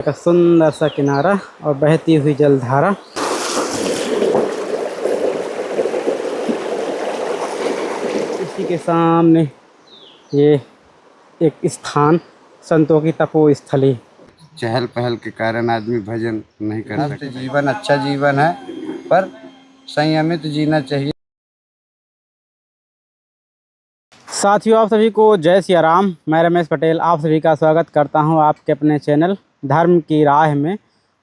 का सुंदर सा किनारा और बहती हुई जलधारा। इसी के सामने ये एक स्थान संतों की तपोस्थली। चहल पहल के कारण आदमी भजन नहीं कर सकता। जीवन अच्छा जीवन है पर संयमित जीना चाहिए। साथियों, आप सभी को जय सिया राम। मैं रमेश पटेल आप सभी का स्वागत करता हूं आपके अपने चैनल धर्म की राह में।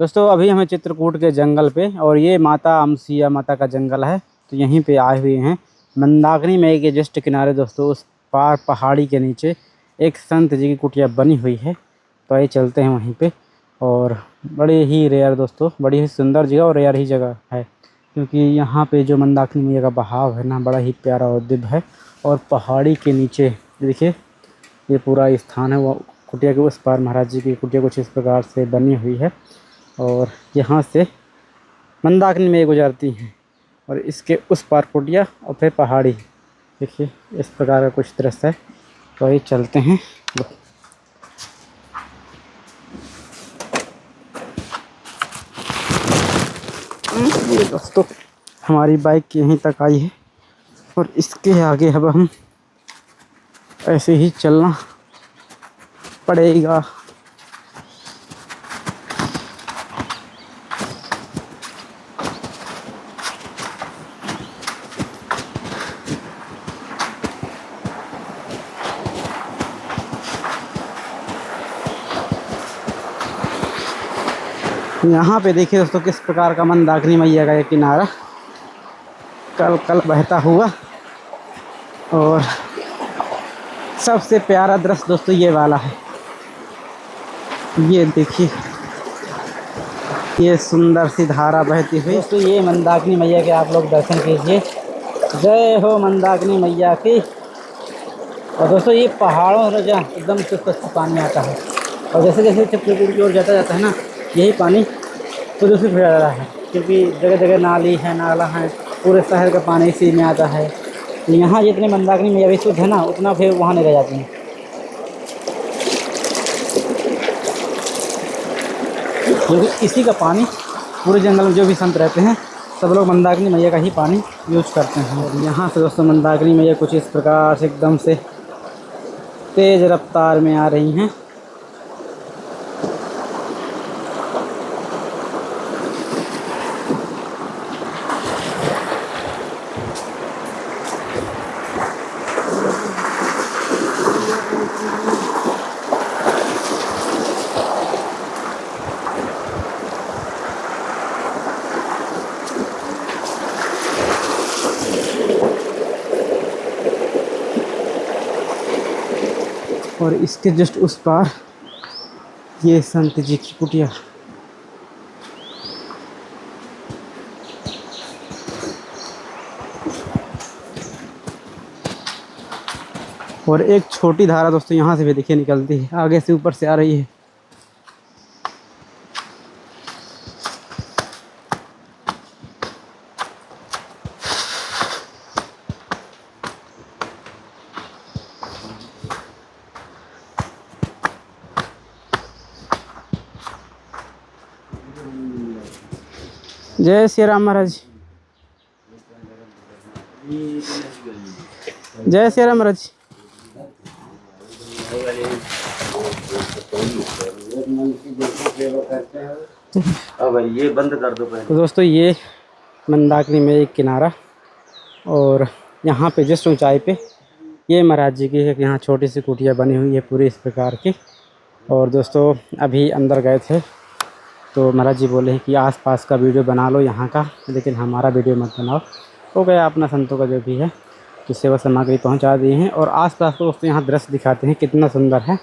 दोस्तों, अभी हमें चित्रकूट के जंगल पे, और ये माता अमसिया माता का जंगल है, तो यहीं पे आए हुए हैं मंदाकिनी नदी के जस्ट किनारे। दोस्तों, उस पार पहाड़ी के नीचे एक संत जी की कुटिया बनी हुई है, तो आइए चलते हैं वहीं पे। और बड़े ही रेयर दोस्तों, बड़ी ही सुंदर जगह और रेयर ही जगह है, क्योंकि यहाँ पे जो मंदाकिनी मैया का बहाव है ना, बड़ा ही प्यारा और दिव्य है। और पहाड़ी के नीचे देखिए ये पूरा स्थान है, वो कुटिया के उस पार महाराज जी की कुटिया कुछ इस प्रकार से बनी हुई है। और यहाँ से मंदाकिनी में गुजरती हैं, और इसके उस पार कुटिया और फिर पहाड़ी। देखिए इस प्रकार का कुछ दृश्य है, तो ये चलते हैं। ये दोस्तों हमारी बाइक यहीं तक आई है, और इसके आगे अब हम ऐसे ही चलना पड़ेगा। यहाँ पे देखिए दोस्तों किस प्रकार का मंदाकिनी मैया का ये किनारा कल कल बहता हुआ। और सबसे प्यारा दृश्य दोस्तों ये वाला है। ये देखिए ये सुंदर सी धारा बहती हुई। दोस्तों, ये मंदाकिनी मैया के आप लोग दर्शन कीजिए। जय हो मंदाकिनी मैया की। और दोस्तों, ये पहाड़ों से जहाँ एकदम स्वच्छ पानी आता है, और जैसे जैसे चित्रकूट की ओर जाता है ना, यही पानी प्रदूषित हो जा रहा है, क्योंकि जगह जगह नाली है, नाला है, पूरे शहर का पानी इसी में आता है। यहाँ जितने मंदाकिनी मैया भी शुद्ध है ना, उतना फिर वहाँ नहीं रह जाती हैं, क्योंकि इसी का पानी पूरे जंगल में जो भी संत रहते हैं सब लोग मंदाकिनी मैया का ही पानी यूज करते हैं। और यहाँ से दोस्तों मंदाकिनी मैया कुछ इस प्रकार से एकदम से तेज रफ्तार में आ रही हैं। और इसके जस्ट उस पार ये संत जी की कुटिया। और एक छोटी धारा दोस्तों यहाँ से भी देखिए निकलती है, आगे से ऊपर से आ रही है। जय श्री राम महाराज। जय श्री राम महाराज। अब ये बंद कर दो पहले। तो दोस्तों, ये मंदाकिनी में एक किनारा, और यहाँ पे जिस ऊंचाई पे ये महाराज जी की एक यहाँ छोटी सी कुटिया बनी हुई है पूरी इस प्रकार की। और दोस्तों, अभी अंदर गए थे तो महाराज जी बोले कि आसपास का वीडियो बना लो यहाँ का, लेकिन हमारा वीडियो मत बनाओ। हो गया, अपना संतों का जो भी है कि सेवा सामग्री पहुँचा दी हैं। और आसपास को दोस्तों यहाँ दृश्य दिखाते हैं कितना सुंदर है,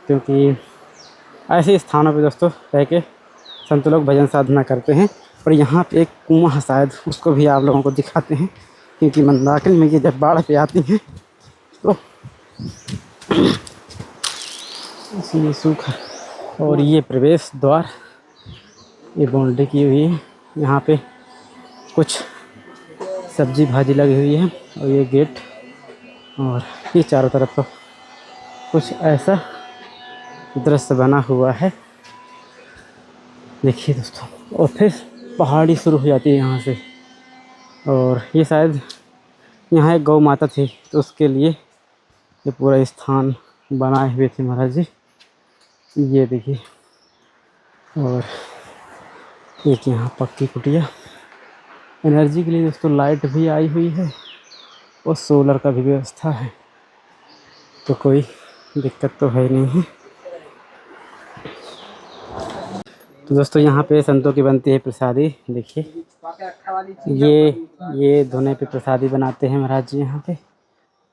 क्योंकि ऐसे स्थानों पे दोस्तों रह के संत लोग भजन साधना करते हैं। और यहाँ पे एक कुआं है शायद, उसको भी आप लोगों को दिखाते हैं, क्योंकि मंदाकिनी में ये जब बाढ़ पे आती हैं तो इसीलिए सूखा। और ये प्रवेश द्वार, ये बाउंड्री की हुई है, यहाँ पे कुछ सब्जी भाजी लगी हुई है, और ये गेट, और ये चारों तरफ तो कुछ ऐसा दृश्य बना हुआ है। देखिए दोस्तों, और फिर पहाड़ी शुरू हो जाती है यहाँ से। और ये शायद यहाँ एक गौ माता थी, तो उसके लिए ये पूरा स्थान बनाए हुए थे महाराज जी। ये देखिए, और एक यहाँ पक्की कुटिया। एनर्जी के लिए दोस्तों लाइट भी आई हुई है और सोलर का भी व्यवस्था है, तो कोई दिक्कत तो है नहीं है। तो दोस्तों यहाँ पे संतों की बनती है प्रसादी। देखिए, ये धुने पे प्रसादी बनाते हैं महाराज जी यहाँ पे।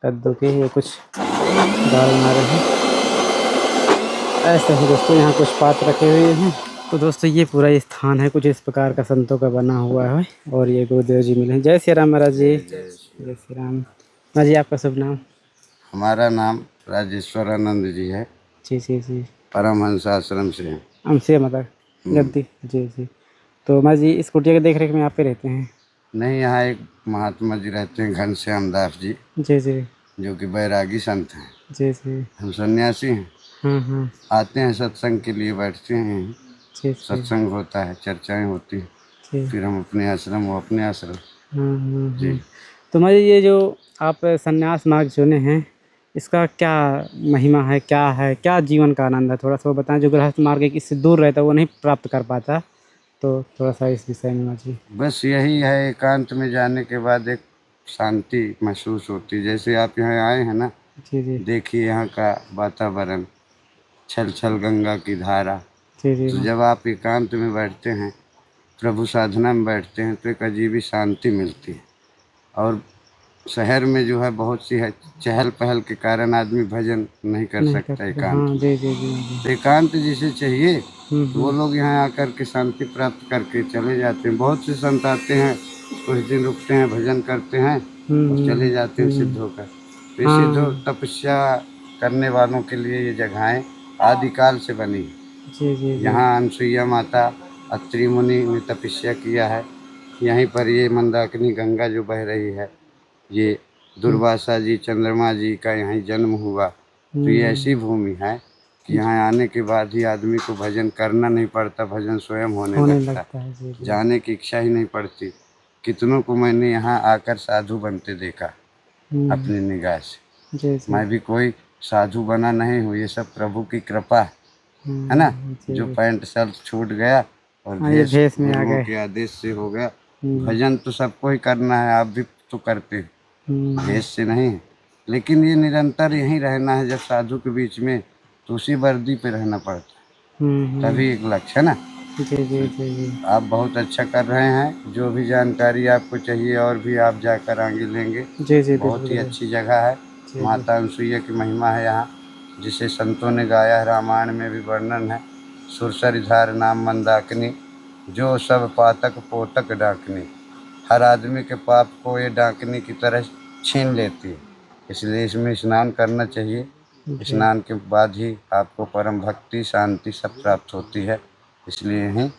कद्दू के ये कुछ दाल बना रहे हैं। ऐसे ही दोस्तों यहाँ कुछ पात्र रखे हुए हैं। तो दोस्तों ये पूरा स्थान है कुछ इस प्रकार का संतों का बना हुआ है। और ये गुरुदेव जी मिले हैं। जय श्री राम महाराज जी। जय श्री राम महाराज जी। आपका शुभ नाम? हमारा नाम राजेश्वरानंद जी है। जी जी जी। परमहंस आश्रम से हैं। हमसे मतलब गद्दी। जी जी। तो महाराज जी इस कुटिया के देख रेख में आप पे रहते हैं? नहीं, यहाँ एक महात्मा जी रहते हैं, घनश्याम दास जी, जी जी। जो कि बैरागी संत हैं। जी जी। हम सन्यासी हैं। आते हैं सत्संग के लिए, बैठते हैं। जी जी। सत्संग होता है, चर्चाएं होती हैं, जी। फिर हम अपने आश्रम, वो अपने आश्रम। जी। तो महाराज ये जो आप संन्यास मार्ग चुने हैं, इसका क्या महिमा है, क्या जीवन का आनंद है? थोड़ा सा वो बताएं। जो गृहस्थ मार्ग है इससे दूर रहता है वो नहीं प्राप्त कर पाता, तो थोड़ा सा इस विषय में महाराज जी। बस यही है, एकांत में जाने के बाद एक शांति महसूस होती है। जैसे आप यहाँ आए हैं ना, जी जी। देखिए यहाँ का वातावरण, छल छल गंगा की धारा। जी जी। तो जब आप एकांत में बैठते हैं, प्रभु साधना में बैठते हैं, तो एक अजीब ही शांति मिलती है। और शहर में जो है बहुत सी है चहल पहल के कारण आदमी भजन नहीं कर सकता एकांत। जी जी जी। तो एकांत जिसे चाहिए वो लोग यहाँ आकर के शांति प्राप्त करके चले जाते हैं। बहुत से संत आते हैं, कुछ दिन रुकते हैं, भजन करते हैं और चले जाते हैं सिद्ध होकर। तो ये सिद्ध तपस्या करने वालों के लिए ये जगहें आदिकाल से बनी। जी जी। यहाँ अनसुईया माता, अत्रि मुनि ने तपस्या किया है। यहीं पर ये मंदाकिनी गंगा जो बह रही है, ये दुर्वासा जी, चंद्रमा जी का यहाँ जन्म हुआ। तो ये ऐसी भूमि है कि यहाँ आने के बाद ही आदमी को भजन करना नहीं पड़ता, भजन स्वयं होने लगता है। जी जी। जाने की इच्छा ही नहीं पड़ती। कितनों को मैंने यहाँ आकर साधु बनते देखा अपनी निगाह से। जी जी। मैं भी कोई साधु बना नहीं हूँ, ये सब प्रभु की कृपा है ना। जो पैंट शर्ट छूट गया और भेष में गुरुओं के आदेश से हो गया। भजन तो सबको ही करना है, आप भी तो करते हैं, भेष से नहीं। लेकिन ये निरंतर यहीं रहना है। जब साधु के बीच में तो उसी वर्दी पे रहना पड़ता है, तभी एक लक्ष्य है ना। जी जी जी। आप बहुत अच्छा कर रहे हैं। जो भी जानकारी आपको चाहिए और भी आप जाकर आगे लेंगे। जी जी। बहुत ही अच्छी जगह है। माता अनसुईया की महिमा है यहाँ, जिसे संतों ने गाया है। रामायण में भी वर्णन है। सुरसरिधार नाम मंदाकिनी, जो सब पातक पोतक डाकनी। हर आदमी के पाप को ये डाकनी की तरह छीन लेती है, इसलिए इसमें स्नान करना चाहिए। स्नान के बाद ही आपको परम भक्ति, शांति सब प्राप्त होती है। इसलिए यहीं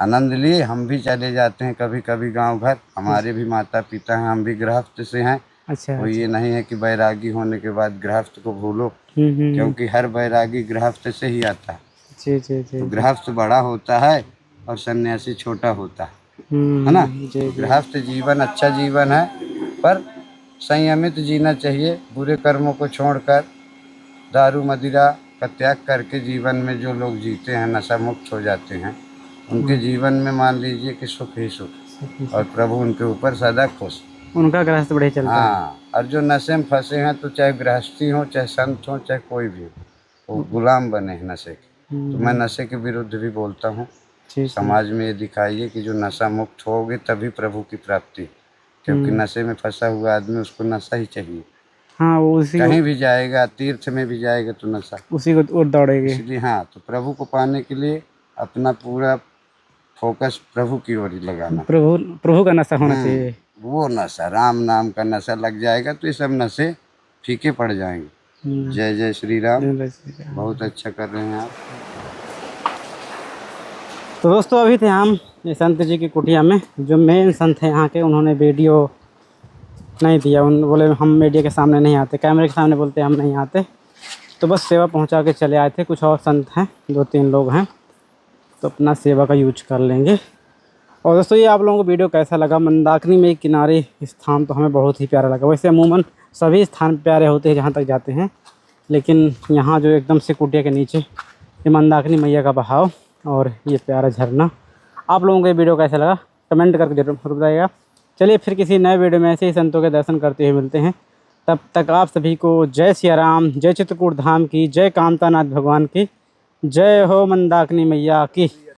आनंद लिए हम भी चले जाते हैं कभी कभी गांव घर। हमारे भी माता पिता हैं, हम भी गृहस्थ से हैं। अच्छा। तो ये नहीं है कि बैरागी होने के बाद गृहस्थ को भूलो, क्योंकि हर बैरागी गृहस्थ से ही आता है। जी जी जी। तो गृहस्थ बड़ा होता है और सन्यासी छोटा होता है ना। गृहस्थ जीवन अच्छा जीवन है, पर संयमित जीना चाहिए। बुरे कर्मों को छोड़कर दारू मदिरा का त्याग करके जीवन में जो लोग जीते हैं, नशा मुक्त हो जाते हैं, उनके जीवन में मान लीजिए कि सुख ही सुख, और प्रभु उनके ऊपर सदा खुश। उनका गृहस्थ बढ़े चलता है। हाँ, और जो नशे में फंसे हैं, तो चाहे गृहस्थी हो, चाहे संत हो, चाहे कोई भी हो, वो गुलाम बने हैं नशे के। तो मैं नशे के विरुद्ध भी बोलता हूँ। समाज में ये दिखाइए कि जो नशा मुक्त होगे तभी प्रभु की प्राप्ति, क्योंकि नशे में फंसा हुआ आदमी, उसको नशा ही चाहिए। हाँ, वो उसी कहीं भी जाएगा, तीर्थ में भी जाएगा तो नशा उसी को और दौड़ेगी। इसलिए हाँ, तो प्रभु को पाने के लिए अपना पूरा फोकस प्रभु की ओर ही लगाना। प्रभु का नशा होना चाहिए। वो नशा, राम नाम का नशा लग जाएगा तो ये सब नशे फीके पड़ जाएंगे। जय जय श्री राम। बहुत अच्छा कर रहे हैं आप। तो दोस्तों अभी थे हम ये संत जी की कुटिया में। जो मेन संत हैं यहाँ के, उन्होंने वीडियो नहीं दिया। उन बोले हम मीडिया के सामने नहीं आते, कैमरे के सामने बोलते हम नहीं आते। तो बस सेवा पहुँचा के चले आए थे। कुछ और संत हैं, 2-3 लोग हैं। तो अपना सेवा का यूज कर लेंगे। और दोस्तों ये आप लोगों को वीडियो कैसा लगा, मंदाकिनी में किनारे स्थान तो हमें बहुत ही प्यारा लगा। वैसे अमूमन सभी स्थान प्यारे होते हैं जहाँ तक जाते हैं, लेकिन यहाँ जो एकदम से कुटिया के नीचे ये मंदाकिनी मैया का बहाव और ये प्यारा झरना, आप लोगों को ये वीडियो कैसा लगा कमेंट करके जरूर बताइएगा। चलिए फिर किसी नए वीडियो में ऐसे ही संतों के दर्शन करते हुए मिलते हैं। तब तक आप सभी को जय सिया राम, जय चित्रकूट धाम की, जय कामतानाथ भगवान की, जय हो मंदाकिनी मैया की।